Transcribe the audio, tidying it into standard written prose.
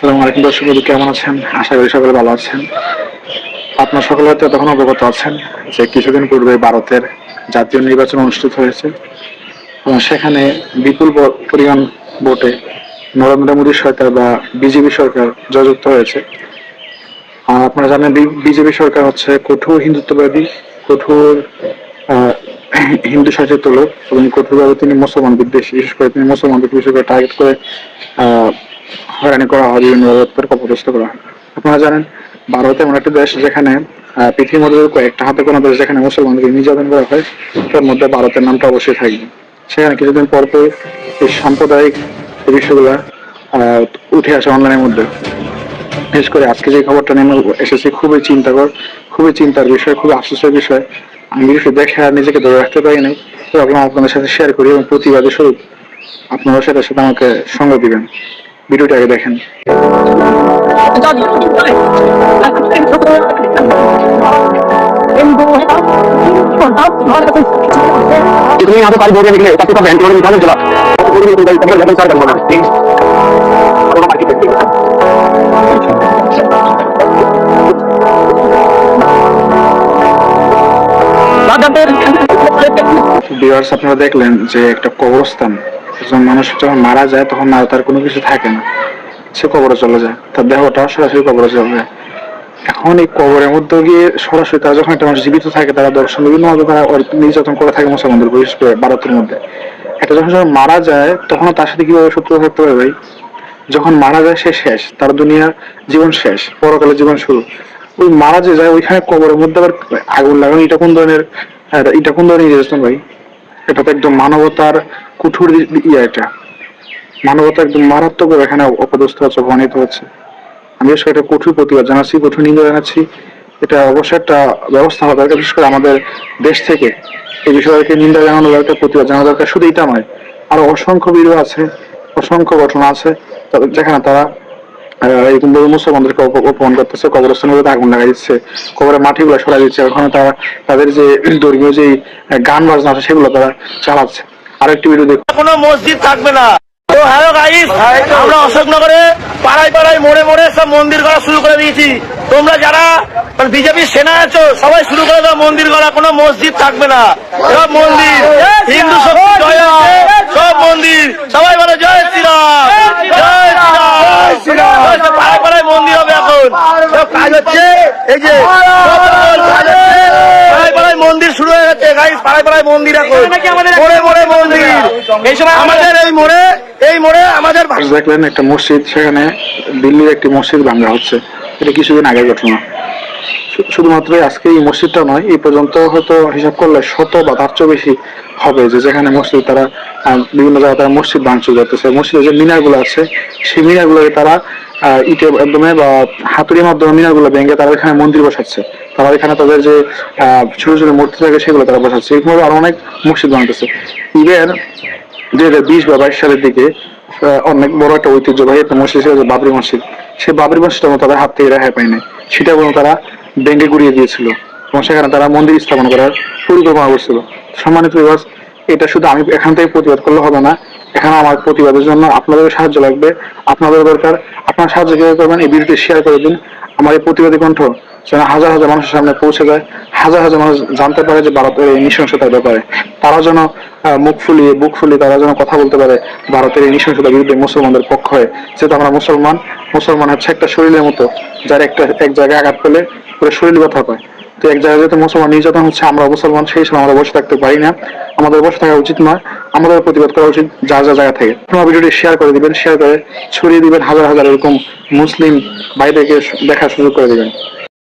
আসসালামু আলাইকুম দর্শক বন্ধু, কেমন আছেন? আশা করি সকলে ভালো আছেন। আপনার সকলে হয়তো তখন অবগত আছেন যে কিছুদিন পূর্বে ভারতের জাতীয় নির্বাচন অনুষ্ঠিত হয়েছে এবং সেখানে বিপুল পরিমাণ ভোটে নরেন্দ্র মোদী সরকার বা বিজেপি সরকার জয়যুক্ত হয়েছে। আর আপনারা জানেন বিজেপি সরকার হচ্ছে কঠোর হিন্দুত্ববাদী, কঠোর আহ, হিন্দু শাসিত লোক এবং কঠোরভাবে তিনি মুসলমান বিদ্বেষী। বিশেষ করে তিনি মুসলমানদের বিশেষ করে টার্গেট করে আহ হয়রানি করা হয়, বিভিন্ন তাদেরকে অপদস্থ করা হয়। আপনারা জানেন ভারত এমন একটা দেশ যেখানে পৃথিবীর মধ্যে কয়েকটা হাতে কোনো দেশ যেখানে মুসলমানদেরকে নির্যাতন করা হয়, তার মধ্যে ভারতের নামটা অবশ্যই থাকবে। সেখানে কিছুদিন পর পর এই সাম্প্রদায়িক বিষয়গুলা উঠে আসে অনলাইনের মধ্যে। বিশেষ করে আজকে যে খবরটা নেমে এসেছে খুবই চিন্তাকর, খুবই চিন্তার বিষয়, খুবই আফসোসের বিষয়। আমি বিষয় দেখে আর নিজেকে ধরে রাখতে পারি নাই। ভাবলাম আপনাদের সাথে শেয়ার করি এবং প্রতিবাদী স্বরূপ আপনারা সাথে সাথে আমাকে সঙ্গ দিবেন। ভিডিওটা আগে দেখেন। इतनी यहाँ पे सारी बोरियां निकले तब तो बैंक में निकाल चला ভিউয়ার্স, আপনারা দেখলেন যে একটা কবরস্থান, একজন মানুষ যখন মারা যায় তখন আর তার কোনো কিছু থাকে না, সে কবরে চলে যায়, তার দেহটা সরাসরি কবরে চলে যায়। এখন এই কবরের মধ্যে গিয়ে সরাসরি তারা যখন একটা মানুষ জীবিত থাকে, তারা দর্শন বিভিন্ন ভাবে তারা নির্যাতন করে থাকে মুসলমানদের, বিশেষ করে ভারতের মধ্যে। এটা যখন মারা যায় তখন তার সাথে কিভাবে শত্রুতা থাকতে পারে ভাই? যখন মারা যায় সে শেষ, তার দুনিয়ার জীবন শেষ, পরকালের জীবন শুরু। ওই মারা যে যায় ওইখানে কবরের মধ্যে আবার আগুন লাগানো, এটা কোন ধরনের নির্যাতন ভাই? এটা তো একদম মানবতার কুঠুর এটা মানবতা একদম মারাত্মক এখানে অপদস্থ হচ্ছে, অপমানিত হচ্ছে। আমি এটা কঠোর প্রতিবাদ জানাচ্ছি, কঠোর নিন্দা জানাচ্ছি। এটা অবশ্যই একটা ব্যবস্থা হওয়া দরকার, বিশেষ করে আমাদের দেশ থেকে এই বিষয়কে নিন্দা জানানো দরকার, প্রতিবাদ জানানো দরকার। শুধু এটা নয়, আরো অসংখ্য ভিডিও আছে, অসংখ্য ঘটনা আছে যেখানে তারা এরকম মুসলমানদেরকে অপমান করতেছে, কবরস্থানগুলোতে আগুন লাগাই দিচ্ছে, কবরের মাটিগুলো সরাই দিচ্ছে, ওখানে তারা তাদের যে ধর্মীয় যে গান বাজনা আছে সেগুলো তারা চালাচ্ছে। আরেকটি ভিডিও দেখুন। কোনো মসজিদ থাকবে না। তো হ্যালো গাইস, আমরা অশোকনগরে পাড়ায় পাড়ায় মোড়ে মোড়ে সব মন্দির করা শুরু করে দিয়েছি। তোমরা যারা বিজেপির সেনা আছো সবাই শুরু করে দাও মন্দির করা, কোনো মসজিদ থাকবে না, সব মন্দির হিন্দু শক্তি জয় আছে, সব মন্দির সবাই বলে জয় শ্রীরাম, জয় শ্রীরাম। পাড়ায় পাড়ায় মন্দির হবে এখন, সব কাজ হচ্ছে। এই যে পাড়ায় পাড়ায় মন্দির শুরু হয়ে গেছে গাইস, পাড়ায় পাড়ায় মন্দির এখন, মোড়ে মোড়ে মন্দির। এই সময় আমাদের এই মোড়ে আমাদের দেখলেন একটা মসজিদ, সেখানে দিল্লির একটি মসজিদ ভাঙা হচ্ছে। এটা কিছুদিন আগের ঘটনা। শুধুমাত্র আজকে এই মসজিদটা নয়, এই পর্যন্ত হয়তো হিসাব করলে 100 বা তার চেয়ে বেশি হবে যে যেখানে মসজিদ তারা বিভিন্ন জায়গায় তারা মসজিদ ভাঙচুর করতেছে। মসজিদের যে মিনার গুলো আছে সেই মিনার গুলোকে তারা ইটের মাধ্যমে বা হাতুড়ির মাধ্যমে মিনার গুলো ভেঙে তারা এখানে মন্দির বসাচ্ছে। তারা এখানে তাদের যে ছোট ছোট মূর্তি থাকে সেগুলো তারা বসাচ্ছে। এরকম আরো অনেক মসজিদ ভাঙতেছে। ইভেন 2020 বা 22 সালের দিকে অনেক বড় একটা ঐতিহ্যবাহী একটা মসজিদ ছিল বাবরি মসজিদ। সেই বাবরি মসজিদটা তাদের হাত থেকে রেহাই পায়নি, সেটা বরং তারা ভেঙে গুড়িয়ে দিয়েছিল এবং সেখানে তারা মন্দির স্থাপন করার পরিকল্পনা করছিল। সম্মানিত বিভাগ, এটা শুধু আমি এখান থেকে প্রতিবাদ করলে হবে না, এখানে আমার প্রতিবাদের জন্য আপনাদের সাহায্য লাগবে, আপনাদের দরকার। আপনারা সাহায্য কিভাবে করবেন? এই ভিডিওটি শেয়ার করে দিন। আমার এই প্রতিবাদী কণ্ঠ যেন হাজার হাজার মানুষের সামনে পৌঁছে যায়, হাজার হাজার মানুষ জানতে পারে যে ভারতের এই নৃশংসতার ব্যাপারে। তারা যেন বুক ফুলিয়ে তারা যেন কথা বলতে পারে ভারতের এই নৃশংসতার বিরুদ্ধে, মুসলমানদের পক্ষ হয়ে। যেহেতু আমরা মুসলমান হচ্ছে একটা শরীরের মতো, যার এক জায়গায় আঘাত পেলে পুরো শরীর ব্যথা পায়। তো এক জায়গায় যেহেতু মুসলমান নির্যাতন হচ্ছে, আমরা মুসলমান, সেই সময় আমরা বসে থাকতে পারি না, আমাদের বসে থাকা উচিত নয়, আমাদের প্রতিবাদ করা উচিত যার যা জায়গা থেকে। আপনারা ভিডিওটি শেয়ার করে দিবেন, শেয়ার করে ছড়িয়ে দিবেন, হাজার হাজার এরকম মুসলিম ভাইদেরকে দেখার সুযোগ করে দিবেন।